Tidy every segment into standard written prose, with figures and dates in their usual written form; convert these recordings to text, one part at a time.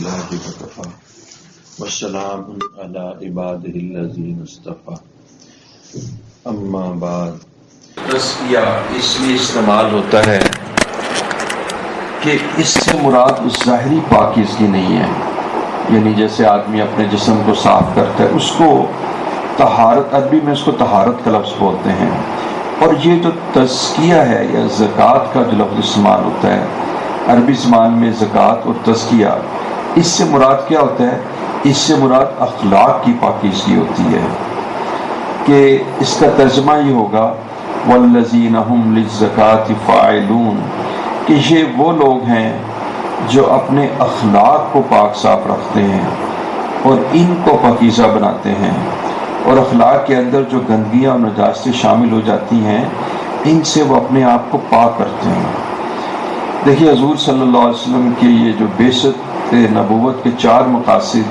بالله وكفى والسلام على عباده الذين اصطفى اما بعد۔ تزکیہ اس لیے استعمال ہوتا ہے کہ اس سے مراد اس ظاہری پاکیزگی نہیں ہے، یعنی جیسے آدمی اپنے جسم کو صاف کرتا ہے اس کو طہارت، عربی میں اس کو طہارت کا لفظ بولتے ہیں، اور یہ جو تزکیہ ہے یا زکوٰۃ کا جو لفظ استعمال ہوتا ہے عربی زبان میں، زکوٰۃ اور تزکیہ، اس سے مراد کیا ہوتا ہے؟ اس سے مراد اخلاق کی پاکیزگی ہوتی ہے، کہ اس کا ترجمہ یہ ہوگا والذین هم للزکاۃ فاعلون، کہ یہ وہ لوگ ہیں جو اپنے اخلاق کو پاک صاف رکھتے ہیں اور ان کو پاکیزہ بناتے ہیں، اور اخلاق کے اندر جو گندگیاں اور نجاستیں شامل ہو جاتی ہیں ان سے وہ اپنے آپ کو پاک کرتے ہیں۔ دیکھیے حضور صلی اللہ علیہ وسلم کے یہ جو بعثت نبوت کے 4 مقاصد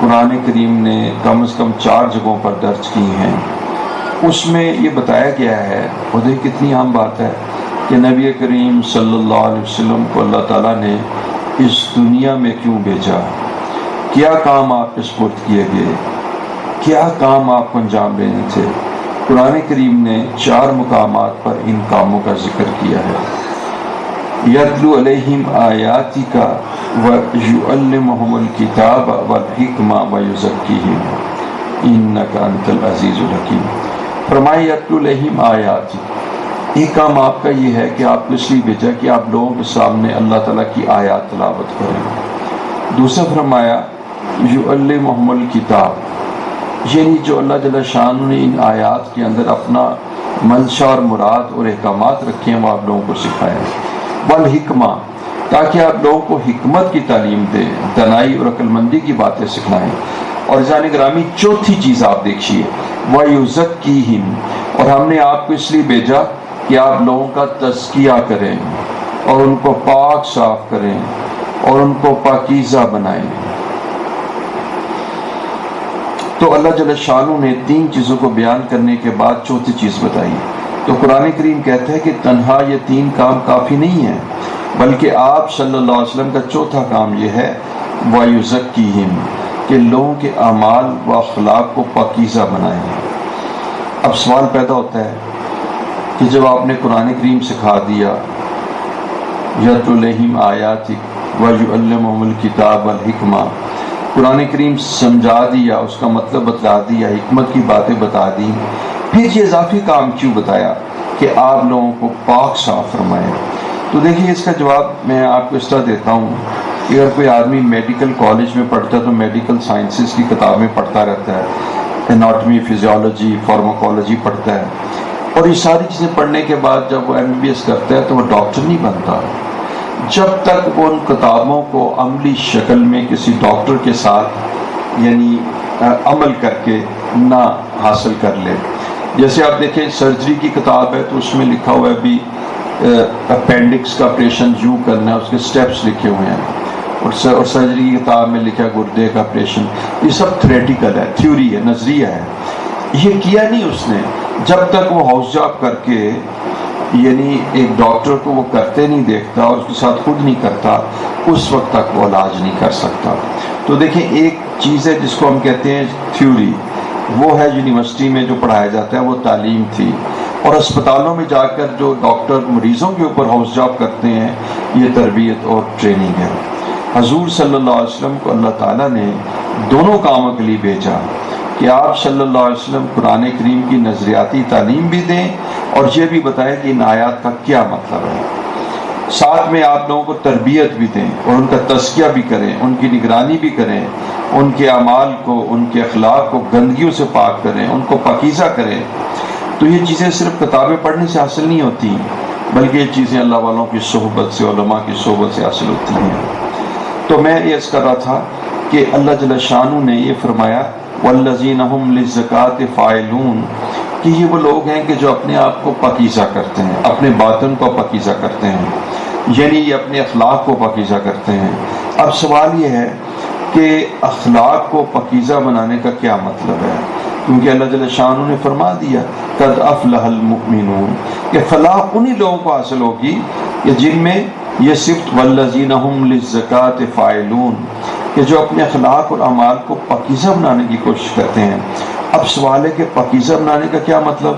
قرآن کریم نے کم از کم 4 جگہوں پر درج کی ہیں، اس میں یہ بتایا گیا ہے، اور دیکھ کتنی عام بات ہے کہ نبی کریم صلی اللہ علیہ وسلم کو اللہ تعالیٰ نے اس دنیا میں کیوں بھیجا، کیا کام آپ پہ سپرد کیے گئے، کیا کام آپ کو انجام دینے تھے۔ قرآن کریم نے 4 مقامات پر ان کاموں کا ذکر کیا ہے۔ یتلو علیہم آیاتک ویعلمہم الکتاب والحکمہ ویزکیہم انک انت العزیز الحکیم۔ فرمایا یتلو علیہم آیاتک، ایک کام آپ کا یہ ہے کہ آپ کو اس لیے بھیجا کہ آپ لوگوں کے سامنے اللہ تعالیٰ کی آیات تلاوت کریں۔ دوسرا فرمایا یعلمہم الکتاب، یعنی جو اللہ جل شانہ نے ان آیات کے اندر اپنا منشا اور مراد اور احکامات رکھے ہیں وہ آپ لوگوں کو سکھائیں۔ والحکمہ، تاکہ آپ لوگوں کو حکمت کی تعلیم دیں، دانائی اور عقل مندی کی باتیں سکھلائیں۔ اور جان گرامی چوتھی چیز آپ دیکھیے وَيُزَكِّيهِمْ، اور ہم نے آپ کو اس لیے بھیجا کہ آپ لوگوں کا تزکیہ کریں اور ان کو پاک صاف کریں اور ان کو پاکیزہ بنائیں۔ تو اللہ جل شانہ نے 3 چیزوں کو بیان کرنے کے بعد چوتھی چیز بتائی، تو قرآن کریم کہتا ہے کہ تنہا یہ 3 کام کافی نہیں ہیں، بلکہ آپ صلی اللہ علیہ وسلم کا چوتھا کام یہ ہے وَيُزَكِّيهِمْ، کہ لوگوں کے اعمال و اخلاق کو پاکیزہ بنائیں۔ اب سوال پیدا ہوتا ہے کہ جب آپ نے قرآن کریم سکھا دیا یتلو علیہم آیاتک ویعلمہم الکتاب والحکمہ، قرآن کریم سمجھا دیا، اس کا مطلب بتلا دیا، حکمت کی باتیں بتا دی، پھر یہ اضافی کام کیوں بتایا کہ آپ لوگوں کو پاک صاف فرمائے؟ تو دیکھیے اس کا جواب میں آپ کو اس طرح دیتا ہوں کہ اگر کوئی آدمی میڈیکل کالج میں پڑھتا ہے تو میڈیکل سائنسز کی کتابیں پڑھتا رہتا ہے، اناٹمی، فزیولوجی، فارماکولوجی پڑھتا ہے، اور یہ ساری چیزیں پڑھنے کے بعد جب وہ MBBS کرتا ہے تو وہ ڈاکٹر نہیں بنتا جب تک وہ ان کتابوں کو عملی شکل میں کسی ڈاکٹر کے ساتھ یعنی عمل کر کے نہ حاصل کر لے۔ جیسے آپ دیکھیں سرجری کی کتاب ہے تو اس میں لکھا ہوا ہے بھی اپینڈکس کا آپریشن یوں کرنا ہے، اس کے سٹیپس لکھے ہوئے ہیں، اور سرجری کی کتاب میں لکھا ہے گردے کا آپریشن۔ یہ سب تھیوریٹیکل ہے، تھیوری ہے، نظریہ ہے، یہ کیا نہیں اس نے جب تک وہ ہاؤس جاب کر کے یعنی ایک ڈاکٹر کو وہ کرتے نہیں دیکھتا اور اس کے ساتھ خود نہیں کرتا، اس وقت تک وہ علاج نہیں کر سکتا۔ تو دیکھیں ایک چیز ہے جس کو ہم کہتے ہیں تھیوری، وہ ہے یونیورسٹی میں جو پڑھایا جاتا ہے، وہ تعلیم تھی، اور اسپتالوں میں جا کر جو ڈاکٹر مریضوں کے اوپر ہاؤس جاب کرتے ہیں یہ تربیت اور ٹریننگ ہے۔ حضور صلی اللہ علیہ وسلم کو اللہ تعالیٰ نے دونوں کاموں کے لیے بھیجا کہ آپ صلی اللہ علیہ وسلم قرآن کریم کی نظریاتی تعلیم بھی دیں اور یہ بھی بتائیں کہ ان آیات کا کیا مطلب ہے، ساتھ میں آپ لوگوں کو تربیت بھی دیں اور ان کا تزکیہ بھی کریں، ان کی نگرانی بھی کریں، ان کے اعمال کو، ان کے اخلاق کو گندگیوں سے پاک کریں، ان کو پاکیزہ کریں۔ تو یہ چیزیں صرف کتابیں پڑھنے سے حاصل نہیں ہوتی، بلکہ یہ چیزیں اللہ والوں کی صحبت سے، علماء کی صحبت سے حاصل ہوتی ہیں۔ تو میں یہ عرض کر رہا تھا کہ اللہ جل شانہ نے یہ فرمایا والذین هم للزکاۃ فاعلون، کہ یہ وہ لوگ ہیں کہ جو اپنے آپ کو پاکیزہ کرتے ہیں، اپنے باطن کو پاکیزہ کرتے ہیں، یعنی یہ اپنے اخلاق کو پاکیزہ کرتے ہیں۔ اب سوال یہ ہے کہ اخلاق کو پاکیزہ بنانے کا کیا مطلب ہے؟ کیونکہ اللہ جل شانہ نے فرما دیا قد افلح المؤمنون، کہ فلاح انہی لوگوں کو حاصل ہوگی کہ جن میں یہ صفت والذین هم للزکاۃ فاعلون کہ جو اپنے اخلاق اور اعمال کو پاکیزہ بنانے کی کوشش کرتے ہیں۔ اب سوال ہے کہ پاکیزہ بنانے کا کیا مطلب؟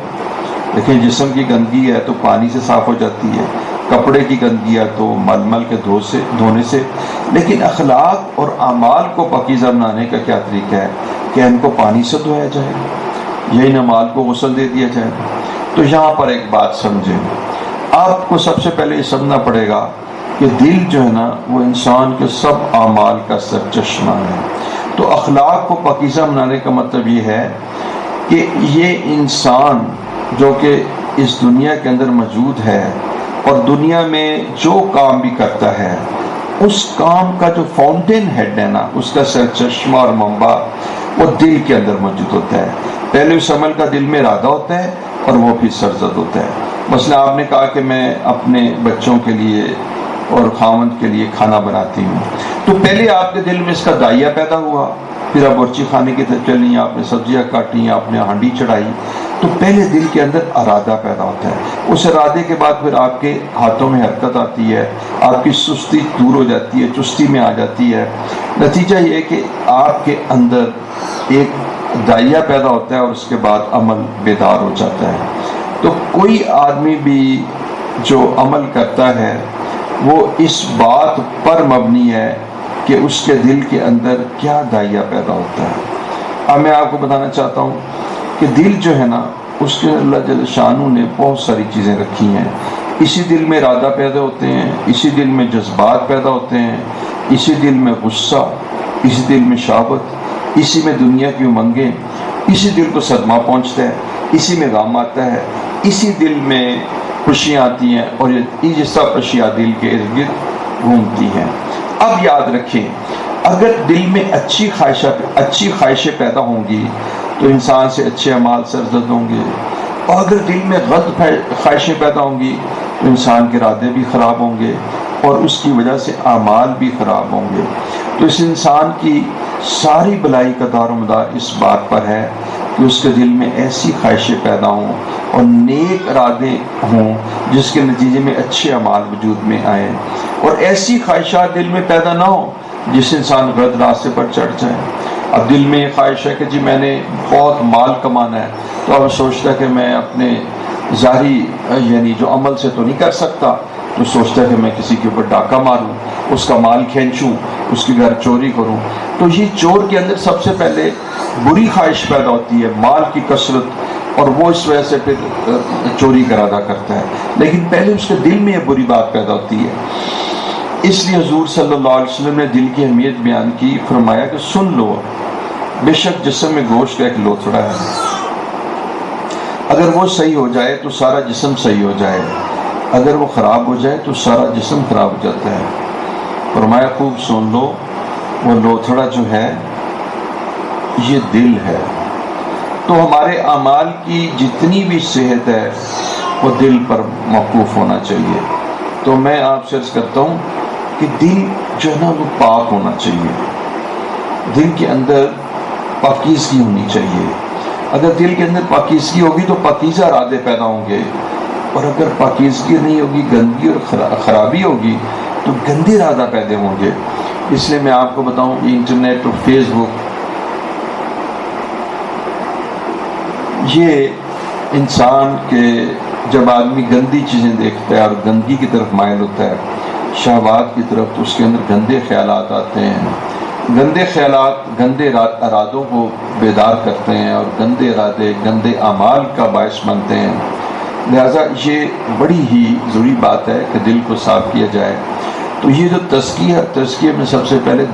دیکھیں، جسم کی گندگی ہے تو پانی سے صاف ہو جاتی ہے، کپڑے کی گندگی ہے تو مل کے دھونے سے، لیکن اخلاق اور اعمال کو پاکیزہ بنانے کا کیا طریقہ ہے کہ ان کو پانی سے دھویا جائے یا ان اعمال کو غسل دے دیا جائے؟ تو یہاں پر ایک بات سمجھیں، آپ کو سب سے پہلے یہ سمجھنا پڑے گا کہ دل جو ہے نا وہ انسان کے سب اعمال کا سرچشمہ ہے۔ تو اخلاق کو پاکیزہ بنانے کا مطلب یہ ہے کہ یہ انسان جو کہ اس دنیا کے اندر موجود ہے اور دنیا میں جو کام بھی کرتا ہے، اس کام کا جو فاؤنٹین ہیڈ ہے نا، اس کا سرچشمہ اور منبع وہ دل کے اندر موجود ہوتا ہے۔ پہلے اس عمل کا دل میں ارادہ ہوتا ہے اور وہ پھر سرزد ہوتا ہے۔ مثلا آپ نے کہا کہ میں اپنے بچوں کے لیے اور خاوند کے لیے کھانا بناتی ہوں، تو پہلے آپ کے دل میں اس کا دائیا پیدا ہوا، پھر آپ برچی خانے کی طرف چلی، آپ نے سبزیاں کاٹی، آپ نے ہانڈی چڑھائی، تو پہلے دل کے اندر ارادہ پیدا ہوتا ہے۔ اس ارادے کے بعد پھر آپ کے ہاتھوں میں حرکت آتی ہے، آپ کی سستی دور ہو جاتی ہے، چستی میں آ جاتی ہے۔ نتیجہ یہ ہے کہ آپ کے اندر ایک دائیا پیدا ہوتا ہے اور اس کے بعد عمل بیدار ہو جاتا ہے۔ تو کوئی آدمی بھی جو عمل کرتا ہے وہ اس بات پر مبنی ہے کہ اس کے دل کے اندر کیا دائیا پیدا ہوتا ہے۔ اب میں آپ کو بتانا چاہتا ہوں کہ دل جو ہے نا، اس کے اللہ جل شانہ نے بہت ساری چیزیں رکھی ہیں۔ اسی دل میں ارادہ پیدا ہوتے ہیں، اسی دل میں جذبات پیدا ہوتے ہیں، اسی دل میں غصہ، اسی دل میں شہوت، اسی میں دنیا کی امنگیں، اسی دل کو صدمہ پہنچتا ہے، اسی میں غم آتا ہے، اسی دل میں خوشیاں آتی ہیں، اور یہ سب اشیاء دل کے ارد گرد گھومتی ہیں۔ اب یاد رکھیں، اگر دل میں اچھی خواہشیں پیدا ہوں گی تو انسان سے اچھے اعمال سرزد ہوں گے، اور اگر دل میں غلط خواہشیں پیدا ہوں گی تو انسان کے ارادے بھی خراب ہوں گے اور اس کی وجہ سے اعمال بھی خراب ہوں گے۔ تو اس انسان کی ساری بلائی کا دار و مدار اس بات پر ہے کہ اس کے دل میں ایسی خواہشیں پیدا ہوں اور نیک ارادے ہوں جس کے نتیجے میں اچھے اعمال وجود میں آئیں، اور ایسی خواہشات دل میں پیدا نہ ہوں جس انسان غلط راستے پر چڑھ جائے۔ اب دل میں یہ خواہش ہے کہ جی میں نے بہت مال کمانا ہے، تو اب سوچتا ہے کہ میں اپنے ظاہری یعنی جو عمل سے تو نہیں کر سکتا، تو سوچتا ہے کہ میں کسی کے اوپر ڈاکہ ماروں، اس کا مال کھینچوں، اس کے گھر چوری کروں۔ تو یہ چور کے اندر سب سے پہلے بری خواہش پیدا ہوتی ہے، مال کی کثرت، اور وہ اس وجہ سے پھر چوری کا ارادہ کرتا ہے، لیکن پہلے اس کے دل میں یہ بری بات پیدا ہوتی ہے۔ اس لیے حضور صلی اللہ علیہ وسلم نے دل کی اہمیت بیان کی، فرمایا کہ سن لو، بے شک جسم میں گوشت کا ایک لوتھڑا ہے، اگر وہ صحیح ہو جائے تو سارا جسم صحیح ہو جائے، اگر وہ خراب ہو جائے تو سارا جسم خراب ہو جاتا ہے۔ فرمایا خوب سن لو، وہ لوتھڑا جو ہے یہ دل ہے۔ تو ہمارے اعمال کی جتنی بھی صحت ہے وہ دل پر موقوف ہونا چاہیے۔ تو میں آپ سے عرض کرتا ہوں کہ دل جو ہے نا وہ پاک ہونا چاہیے، دل کے اندر پاکیزگی ہونی چاہیے۔ اگر دل کے اندر پاکیزگی ہوگی تو پاکیزہ ارادے پیدا ہوں گے، اور اگر پاکیزگی نہیں ہوگی، گندگی اور خرابی ہوگی تو گندے ارادہ پیدا ہوں گے۔ اس لیے میں آپ کو بتاؤں، انٹرنیٹ اور فیس بک یہ انسان کے جب آدمی گندی چیزیں دیکھتا ہے اور گندگی کی طرف مائل ہوتا ہے، شہوات کی طرف، تو اس کے اندر گندے خیالات آتے ہیں۔ گندے خیالات گندے ارادوں کو بیدار کرتے ہیں، اور گندے ارادے گندے اعمال کا باعث بنتے ہیں۔ لہذا یہ بڑی ہی ضروری بات ہے کہ دل کو صاف کیا جائے۔ تو یہ جو تزکیہ میں سب سے پہلے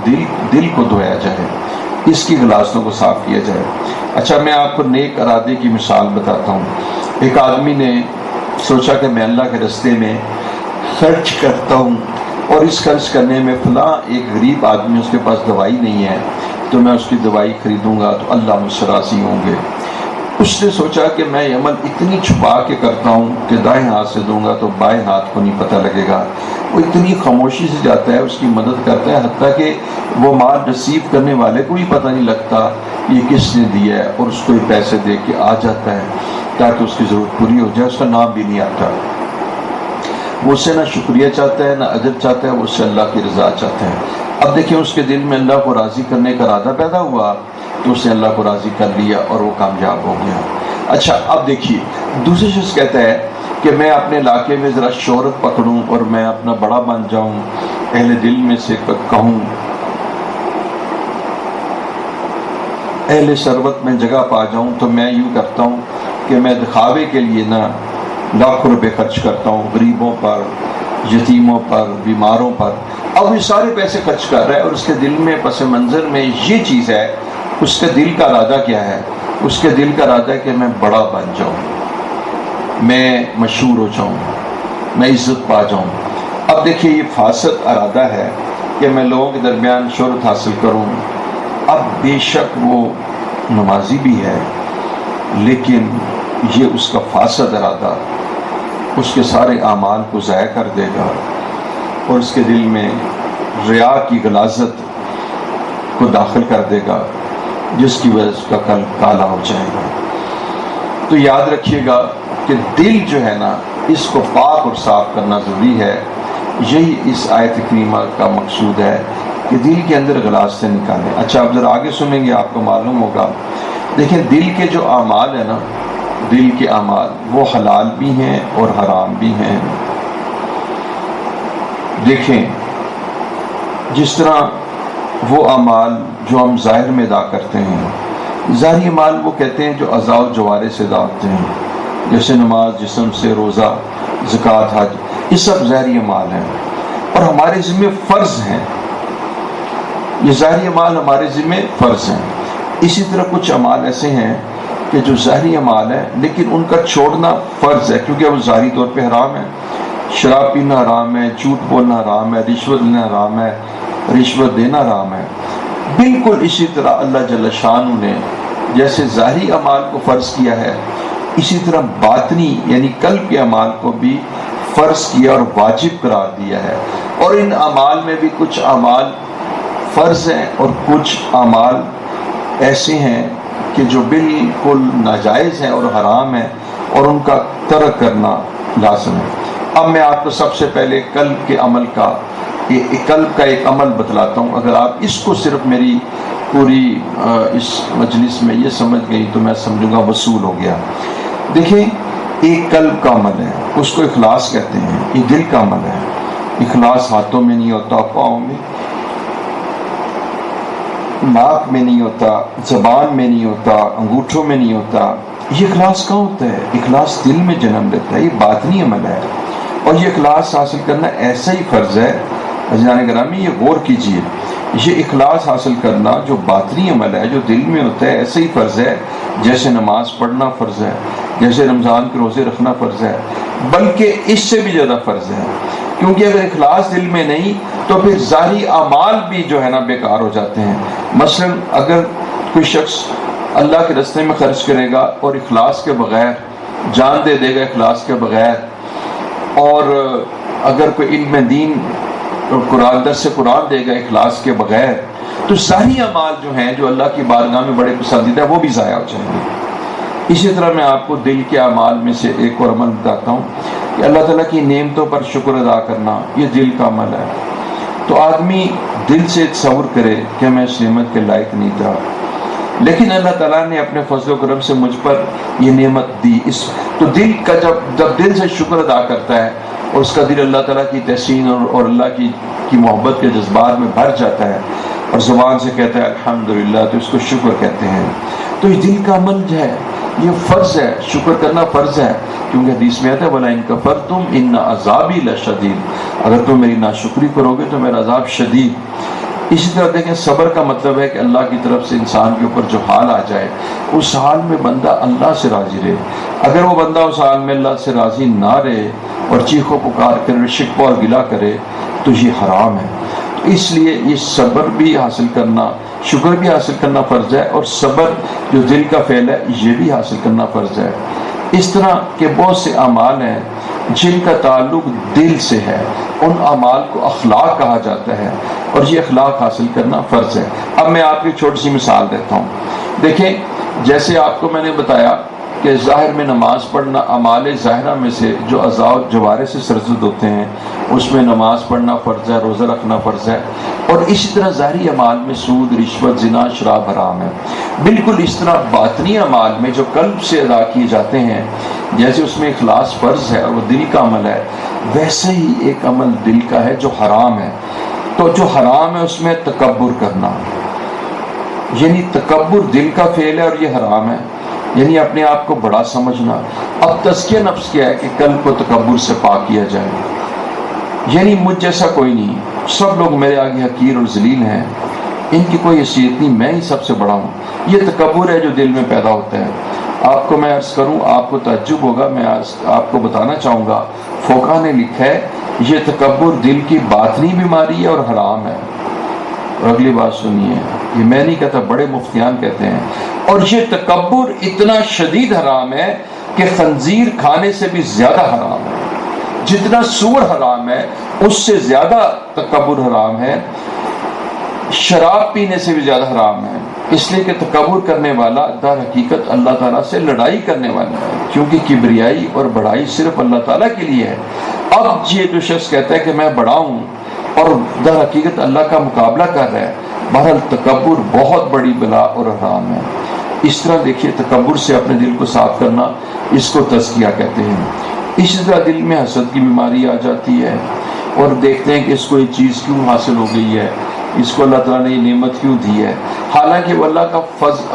دل کو دھویا جائے، اس کی غلاظتوں کو صاف کیا جائے۔ اچھا، میں آپ کو نیک ارادے کی مثال بتاتا ہوں۔ ایک آدمی نے سوچا کہ میں اللہ کے راستے میں خرچ کرتا ہوں، اور اس خرچ کرنے میں فلاں ایک غریب آدمی، اس کے پاس دوائی نہیں ہے، تو میں اس کی دوائی خریدوں گا تو اللہ مجھ سے راضی ہوں گے۔ اس نے سوچا کہ میں یہ عمل اتنی چھپا کے کرتا ہوں کہ دائیں ہاتھ سے دوں گا تو بائیں ہاتھ کو نہیں پتہ لگے گا۔ وہ اتنی خاموشی سے جاتا ہے، اس کی مدد کرتا ہے، حتیٰ کہ وہ مال ریسیو کرنے والے کو بھی پتہ نہیں لگتا یہ کس نے دیا ہے، اور اس کو پیسے دے کے آ جاتا ہے تاکہ اس کی ضرورت پوری ہو جائے، اس کا نام بھی نہیں آتا۔ وہ اس سے نہ شکریہ چاہتا ہے نہ اجر چاہتا ہے، وہ اس سے اللہ کی رضا چاہتا ہے۔ اب دیکھیں اس کے دل میں اللہ کو راضی کرنے کا ارادہ پیدا ہوا تو اس نے اللہ کو راضی کر لیا اور وہ کامیاب ہو گیا۔ اچھا اب دیکھیے دوسرے شخص کہتا ہے کہ میں اپنے علاقے میں ذرا شہرت پکڑوں اور میں اپنا بڑا بن جاؤں، اہل دل میں سے کہوں، اہل ثروت میں جگہ پا جاؤں، تو میں یوں کرتا ہوں کہ میں دکھاوے کے لیے نہ لاکھوں روپے خرچ کرتا ہوں غریبوں پر، یتیموں پر، بیماروں پر۔ اب یہ سارے پیسے خرچ کر رہا ہے اور اس کے دل میں پس منظر میں یہ چیز ہے، اس کے دل کا ارادہ کیا ہے؟ اس کے دل کا ارادہ ہے کہ میں بڑا بن جاؤں، میں مشہور ہو جاؤں، میں عزت پا جاؤں۔ اب دیکھیے یہ فاسد ارادہ ہے کہ میں لوگوں کے درمیان شہرت حاصل کروں۔ اب بے شک وہ نمازی بھی ہے، لیکن یہ اس کا فاسد ارادہ اس کے سارے اعمال کو ضائع کر دے گا اور اس کے دل میں ریا کی غلاظت کو داخل کر دے گا، جس کی وجہ سے اس کا قلب کالا ہو جائے گا۔ تو یاد رکھیے گا کہ دل جو ہے نا اس کو پاک اور صاف کرنا ضروری ہے۔ یہی اس آیت کریمہ کا مقصود ہے کہ دل کے اندر غلاظتیں نکالیں۔ اچھا آپ ذرا آگے سنیں گے آپ کو معلوم ہوگا۔ دیکھیں دل کے جو اعمال ہیں نا، دل کے اعمال وہ حلال بھی ہیں اور حرام بھی ہیں۔ دیکھیں جس طرح وہ اعمال جو ہم ظاہر میں ادا کرتے ہیں، ظاہری اعمال وہ کہتے ہیں جو اعضاء و جوارح سے ادا ہوتے ہیں، جیسے نماز، جسم سے روزہ، زکوٰۃ، حج، یہ سب ظاہری اعمال ہیں اور ہمارے ذمہ فرض ہیں۔ یہ ظاہری اعمال ہمارے ذمہ فرض ہیں۔ اسی طرح کچھ اعمال ایسے ہیں کہ جو ظاہری اعمال ہیں لیکن ان کا چھوڑنا فرض ہے، کیونکہ وہ ظاہری طور پہ حرام ہے۔ شراب پینا حرام ہے، جھوٹ بولنا حرام ہے، رشوت لینا حرام ہے، رشوت دینا حرام ہے۔ بالکل اسی طرح اللہ جل شانہ نے جیسے ظاہری اعمال کو فرض کیا ہے، اسی طرح باطنی یعنی قلب کے اعمال کو بھی فرض کیا اور واجب قرار دیا ہے۔ اور ان اعمال میں بھی کچھ اعمال فرض ہیں اور کچھ اعمال ایسے ہیں کہ جو بالکل ناجائز ہیں اور حرام ہیں اور ان کا ترک کرنا لازم ہے۔ اب میں آپ کو سب سے پہلے قلب کے عمل کا قلب کا ایک عمل بتلاتا ہوں۔ اگر آپ اس کو صرف میری پوری اس مجلس میں یہ سمجھ گئی تو میں سمجھوں گا وصول ہو گیا۔ دیکھیں ایک قلب کا عمل ہے، اس کو اخلاص کہتے ہیں، یہ دل کا عمل ہے۔ اخلاص ہاتھوں میں نہیں ہوتا، پاؤں میں، ناک میں نہیں ہوتا، زبان میں نہیں ہوتا، انگوٹھوں میں نہیں ہوتا۔ یہ اخلاص کہاں ہوتا ہے؟ اخلاص دل میں جنم لیتا ہے، یہ باطنی عمل ہے اور یہ اخلاص حاصل کرنا ایسا ہی فرض ہے۔ عزیزان گرامی یہ غور کیجئے، یہ اخلاص حاصل کرنا جو باطنی عمل ہے جو دل میں ہوتا ہے ایسا ہی فرض ہے جیسے نماز پڑھنا فرض ہے، جیسے رمضان کے روزے رکھنا فرض ہے، بلکہ اس سے بھی زیادہ فرض ہے۔ کیونکہ اگر اخلاص دل میں نہیں تو پھر ظاہری اعمال بھی جو ہے نا بیکار ہو جاتے ہیں۔ مثلا اگر کوئی شخص اللہ کے راستے میں خرچ کرے گا اور اخلاص کے بغیر، جان دے دے گا اخلاص کے بغیر، اور اگر کوئی علم دین اور درس قرآن دے گا اخلاص کے بغیر، تو ظاہری اعمال جو ہیں جو اللہ کی بارگاہ میں بڑے پسندیدہ ہیں وہ بھی ضائع ہو جائیں گے۔ اسی طرح میں آپ کو دل کے اعمال میں سے ایک اور عمل بتاتا ہوں کہ اللہ تعالیٰ کی نعمتوں پر شکر ادا کرنا، یہ دل کا عمل ہے۔ تو آدمی دل سے تصور کرے کہ میں اس نعمت کے لائق نہیں تھا، لیکن اللہ تعالیٰ نے اپنے فضل و کرم سے مجھ پر یہ نعمت دی۔ تو دل کا جب دل سے شکر ادا کرتا ہے اور اس کا دل اللہ تعالیٰ کی تحسین اور اللہ کی محبت کے جذبات میں بھر جاتا ہے اور زبان سے کہتا ہے الحمدللہ، تو اس کو شکر کہتے ہیں۔ تو یہ دل کا عمل جو ہے یہ فرض ہے، شکر کرنا فرض ہے، کیونکہ حدیث میں آتا ہے وَلَئِن كَفَرْتُمْ إِنَّ عَذَابِي لَشَدِيدٌ، اگر تم میری ناشکری کرو گے تو میرا عذاب شدید۔ اسی طرح دیکھیں صبر کا مطلب ہے کہ اللہ کی طرف سے انسان کے اوپر جو حال آ جائے اس حال میں بندہ اللہ سے راضی رہے۔ اگر وہ بندہ اس حال میں اللہ سے راضی نہ رہے اور چیخ و پکار کرے، شکوہ اور گلہ کرے، تو یہ حرام ہے۔ اس لیے یہ صبر بھی حاصل کرنا، شکر بھی حاصل کرنا فرض ہے، اور صبر جو دل کا فعل ہے یہ بھی حاصل کرنا فرض ہے۔ اس طرح کے بہت سے اعمال ہیں جن کا تعلق دل سے ہے، ان اعمال کو اخلاق کہا جاتا ہے اور یہ اخلاق حاصل کرنا فرض ہے۔ اب میں آپ کی چھوٹی سی مثال دیتا ہوں۔ دیکھیں جیسے آپ کو میں نے بتایا کہ ظاہر میں نماز پڑھنا اعمال ظاہرہ میں سے جو اعضاء و جوارح سے سرزد ہوتے ہیں اس میں نماز پڑھنا فرض ہے، روزہ رکھنا فرض ہے، اور اسی طرح ظاہری اعمال میں سود، رشوت، زنا، شراب حرام ہے۔ بالکل اس طرح باطنی اعمال میں جو قلب سے ادا کیے جاتے ہیں، جیسے اس میں اخلاص فرض ہے اور وہ دل کا عمل ہے، ویسے ہی ایک عمل دل کا ہے جو حرام ہے۔ تو جو حرام ہے اس میں تکبر کرنا، یعنی تکبر دل کا فعل ہے اور یہ حرام ہے، یعنی اپنے آپ کو بڑا سمجھنا۔ اب تزکیہ نفس کیا ہے کہ قلب کو تکبر سے پاک کیا جائے، یعنی مجھ جیسا کوئی نہیں، سب لوگ میرے آگے حقیر اور ذلیل ہیں، ان کی کوئی حیثیت نہیں، میں ہی سب سے بڑا ہوں۔ یہ تکبر ہے جو دل میں پیدا ہوتا ہے۔ آپ کو میں عرض کروں، آپ کو تعجب ہوگا، میں آپ کو بتانا چاہوں گا، فقہا نے لکھا ہے یہ تکبر دل کی باطنی بیماری ہے اور حرام ہے۔ اور اگلی بات سنیے، یہ میں نہیں کہتا، بڑے مفتیان کہتے ہیں، اور یہ تکبر اتنا شدید حرام ہے کہ خنزیر کھانے سے بھی زیادہ حرام ہے۔ جتنا سور حرام ہے اس سے زیادہ تکبر حرام ہے، شراب پینے سے بھی زیادہ حرام ہے، اس لیے کہ تکبر کرنے والا در حقیقت اللہ تعالیٰ سے لڑائی کرنے والا ہے، کیونکہ کبریائی اور بڑائی صرف اللہ تعالیٰ کے لیے ہے۔ اب یہ جو شخص کہتا ہے کہ میں بڑا ہوں اور در حقیقت اللہ کا مقابلہ کر رہا ہے، بہرحال تکبر بہت بڑی بلا اور حرام ہے۔ اس طرح دیکھیے، تکبر سے اپنے دل کو صاف کرنا، اس کو تزکیہ کہتے ہیں۔ اسی طرح دل میں حسد کی بیماری آ جاتی ہے اور دیکھتے ہیں کہ اس کو یہ چیز کیوں حاصل ہو گئی ہے، اس کو اللہ تعالیٰ نے یہ نعمت کیوں دی ہے، حالانکہ وہ اللہ کا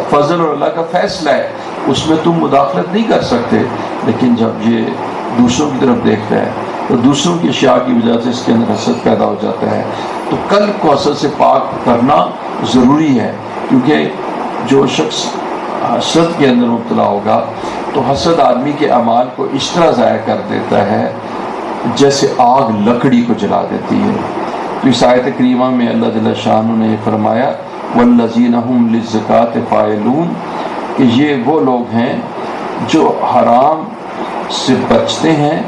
فضل اور اللہ کا فیصلہ ہے، اس میں تم مداخلت نہیں کر سکتے۔ لیکن جب یہ دوسروں کی طرف دیکھتا ہے تو دوسروں کی اشیاء کی وجہ سے اس کے اندر حسد پیدا ہو جاتا ہے۔ تو قلب کو حسد سے پاک کرنا ضروری ہے، کیونکہ جو شخص حسد کے اندر مبتلا ہوگا تو حسد آدمی کے اعمال کو اس طرح ضائع کر دیتا ہے جیسے آگ لکڑی کو جلا دیتی ہے۔ تو اس آیت کریمہ میں اللہ جل شانہ نے فرمایا والذین هم للزکاۃ فاعلون، کہ یہ وہ لوگ ہیں جو حرام سے بچتے ہیں،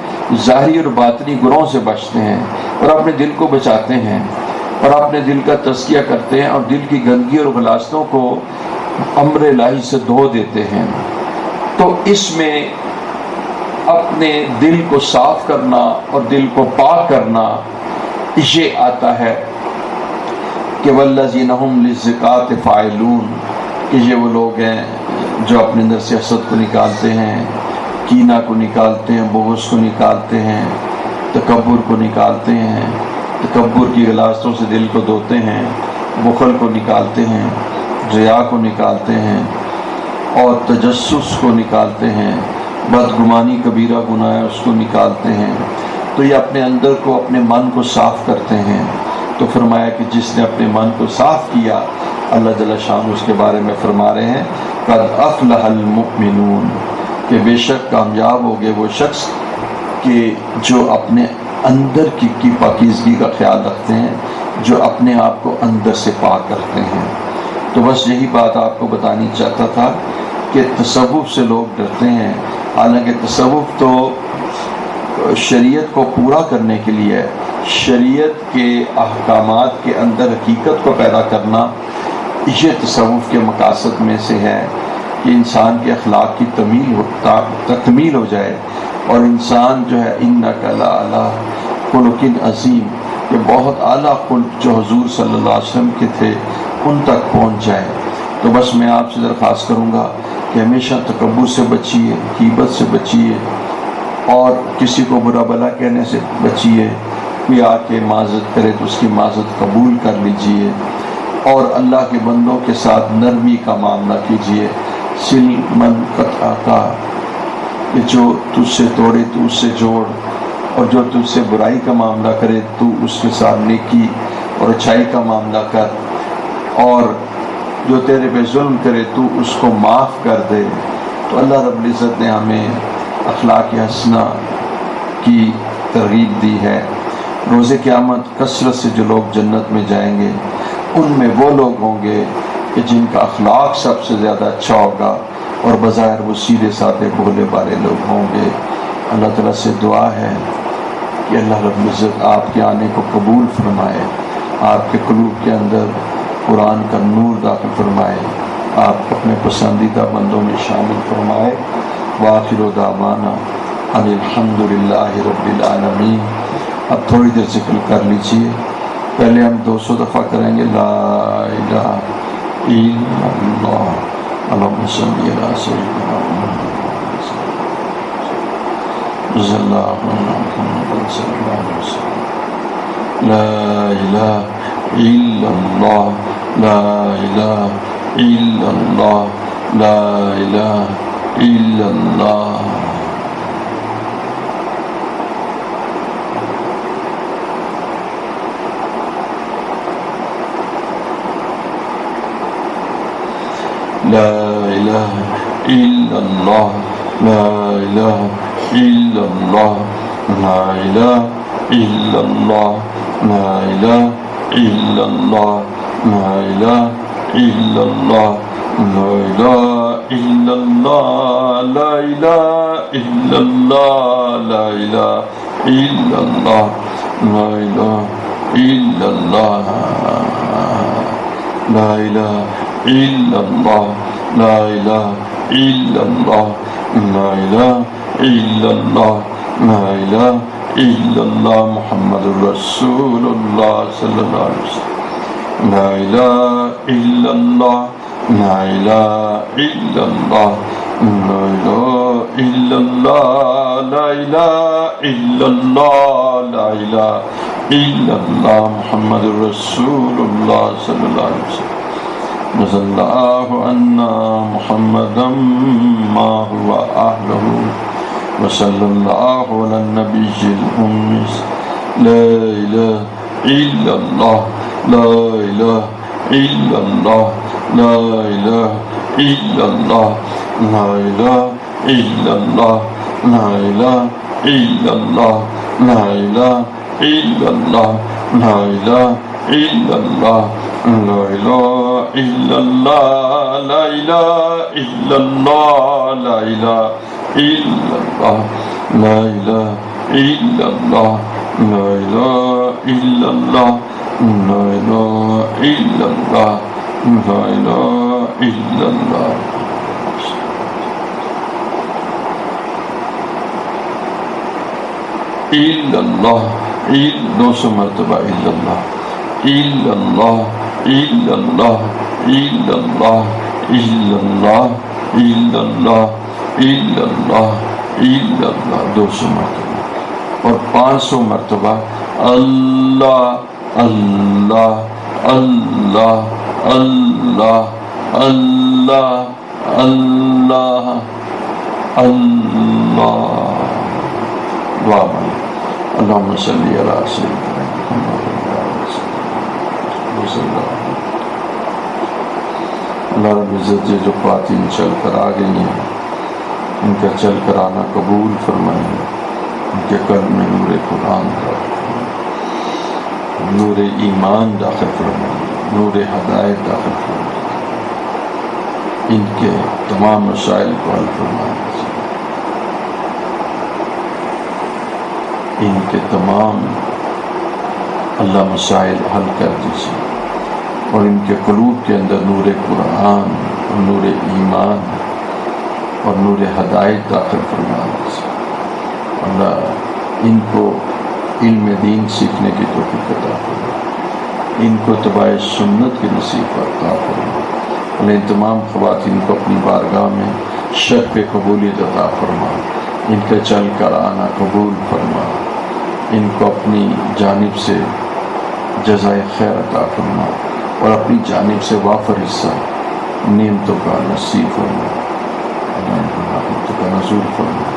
ظاہری اور باطنی گناہوں سے بچتے ہیں اور اپنے دل کو بچاتے ہیں اور اپنے دل کا تزکیہ کرتے ہیں اور دل کی گندگی اور غلاظتوں کو امر الہی سے دھو دیتے ہیں۔ تو اس میں اپنے دل کو صاف کرنا اور دل کو پاک کرنا یہ آتا ہے کہ والذین هم للزکاۃ فاعلون، کہ یہ وہ لوگ ہیں جو اپنے اندر سے حسد کو نکالتے ہیں، کینہ کو نکالتے ہیں، بغض کو نکالتے ہیں، تکبر کو نکالتے ہیں، تکبر کی غلاظتوں سے دل کو دھوتے ہیں، بخل کو نکالتے ہیں، ریا کو نکالتے ہیں اور تجسس کو نکالتے ہیں، بدگمانی کبیرہ گناہ ہے اس کو نکالتے ہیں۔ تو یہ اپنے اندر کو، اپنے من کو صاف کرتے ہیں۔ تو فرمایا کہ جس نے اپنے من کو صاف کیا، اللہ جل شانہ اس کے بارے میں فرما رہے ہیں قد افلح المؤمنون، کہ بے شک کامیاب ہو گئے وہ شخص کہ جو اپنے اندر کی پاکیزگی کا خیال رکھتے ہیں، جو اپنے آپ کو اندر سے پاک رکھتے ہیں۔ تو بس یہی بات آپ کو بتانی چاہتا تھا کہ تصوف سے لوگ ڈرتے ہیں، حالانکہ تصوف تو شریعت کو پورا کرنے کے لیے ہے، شریعت کے احکامات کے اندر حقیقت کو پیدا کرنا، یہ تصوف کے مقاصد میں سے ہے کہ انسان کے اخلاق کی تکمیل ہو جائے اور انسان جو ہے انک لعلی خلق عظیم، یہ بہت اعلیٰ خلق جو حضور صلی اللہ علیہ وسلم کے تھے ان تک پہنچ جائے۔ تو بس میں آپ سے درخواست کروں گا کہ ہمیشہ تکبر سے بچیے، غیبت سے بچیے اور کسی کو برا بھلا کہنے سے بچیے۔ کوئی آ کے معذرت کرے تو اس کی معذرت قبول کر لیجئے اور اللہ کے بندوں کے ساتھ نرمی کا معاملہ کیجئے۔ سل من قطع کا، کہ جو تجھ سے توڑے تو اس سے جوڑ، اور جو تجھ سے برائی کا معاملہ کرے تو اس کے ساتھ نیکی اور اچھائی کا معاملہ کر، اور جو تیرے پہ ظلم کرے تو اس کو معاف کر دے۔ تو اللہ رب العزت نے ہمیں اخلاق حسنہ کی ترغیب دی ہے۔ روز قیامت کثرت سے جو لوگ جنت میں جائیں گے ان میں وہ لوگ ہوں گے کہ جن کا اخلاق سب سے زیادہ اچھا ہوگا اور بظاہر وہ سیدھے سادھے بھولے بھالے لوگ ہوں گے۔ اللہ تعالیٰ سے دعا ہے کہ اللہ رب العزت آپ کے آنے کو قبول فرمائے، آپ کے قلوب کے اندر قرآن کا نور داخل فرمائے، آپ اپنے پسندیدہ بندوں میں شامل فرمائے۔ وآخر دعوانا ان الحمدللہ رب العالمین۔ اب تھوڑی دیر ذکر کر لیجئے، پہلے ہم 200 دفعہ کریں گے لا الہ الا اللہ اللہم صلی علی سیدنا محمد صلی اللہ علیہ وسلم۔ لا الہ الا اللہ لا الہ الا اللہ لا الہ الا اللہ۔ لا الہ الا اللہ لا الہ الا اللہ لا الہ الا اللہ لا الہ الا اللہ لا الہ الا اللہ لا الہ الا اللہ لا الہ الا اللہ لا الہ الا اللہ لا الہ الا اللہ لا الہ الا اللہ لا الہ الا اللہ لا الہ الا اللہ لا الہ الا اللہ محمد رسول اللہ صلی اللہ علیہ وسلم۔ لا الہ الا اللہ لا الہ الا اللہ لا الہ الا اللہ لا الہ الا اللہ لا الہ الا اللہ محمد رسول اللہ صلی اللہ علیہ وسلم۔ صلی اللہ عنا محمدا ما هو اہلہ وصلی اللہ علی النبی الأمی۔ لا الہ الا اللہ لا الہ الا اللہ لا الہ الا اللہ لا الہ الا اللہ لا الہ الا اللہ لا الہ الا اللہ لا الہ الا اللہ لا الہ الا اللہ لا الہ الا اللہ لا الہ الا اللہ لا الہ الا اللہ لا الہ الا اللہ لا الہ الا اللہ لا الہ الا اللہ۔ الا اللہ 200 مرتبہ الا اللہ الا اللہ الا اللہ الا اللہ الا اللہ الا اللہ الا اللہ الا اللہ 200 مرتبہ، اور 500 مرتبہ اللہ اللہ اللہ اللہ اللہ اللہ اللہ۔ دعا مانگیں اللہم صلی علی سیدنا محمد اللہ رب العزت جو خواتین چل کر آ گئی ہیں ان کا چل کر آنا قبول فرمائیں، ان کے قلب میں نور قرآن داخل فرمائیں، نور ایمان داخل فرمائیں، نور ہدایت داخل فرمائیں، ان کے تمام مسائل کو حل فرمائیں، ان کے تمام اللہ مسائل حل کر دیجیے، اور ان کے قلوب کے اندر نور قرآن اور نور ایمان اور نور ہدایت داخل فرما دیجیے۔ اللہ ان کو علم دین سیکھنے کی توفیق عطا فرما، ان کو اتباع سنت کی نصیب عطا فرما۔ اللہ ان تمام خواتین کو اپنی بارگاہ میں شرف قبولیت عطا فرما، ان کا چل کر آنا قبول فرما، ان کو اپنی جانب سے جزائے خیر عطا فرما، اور اپنی جانب سے وافر حصہ نعمتوں کا نصیب فرما، نعمتوں کا نزول فرما۔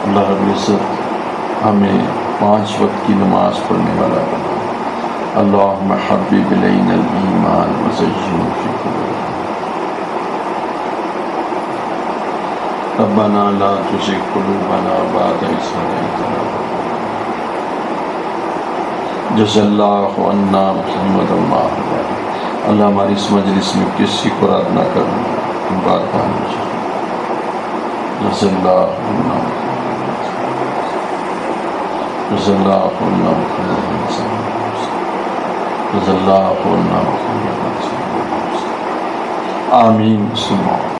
اللہ رب العزت ہمیں 5 وقت کی نماز پڑھنے والا بنا۔ اللہم حبب الینا الایمان وزینہ فی قلوبنا، ربنا لا تزغ قلوبنا بعد إذ هديتنا، جزا اللہ عنا محمد اللہ۔ اللہ ہماری اس مجلس میں کسی کو رد نہ کرنا، بات آنے چاہیے۔ جزا اللہ عنا جزا اللہ عنا محمد رضی اللہ عنہ آمین.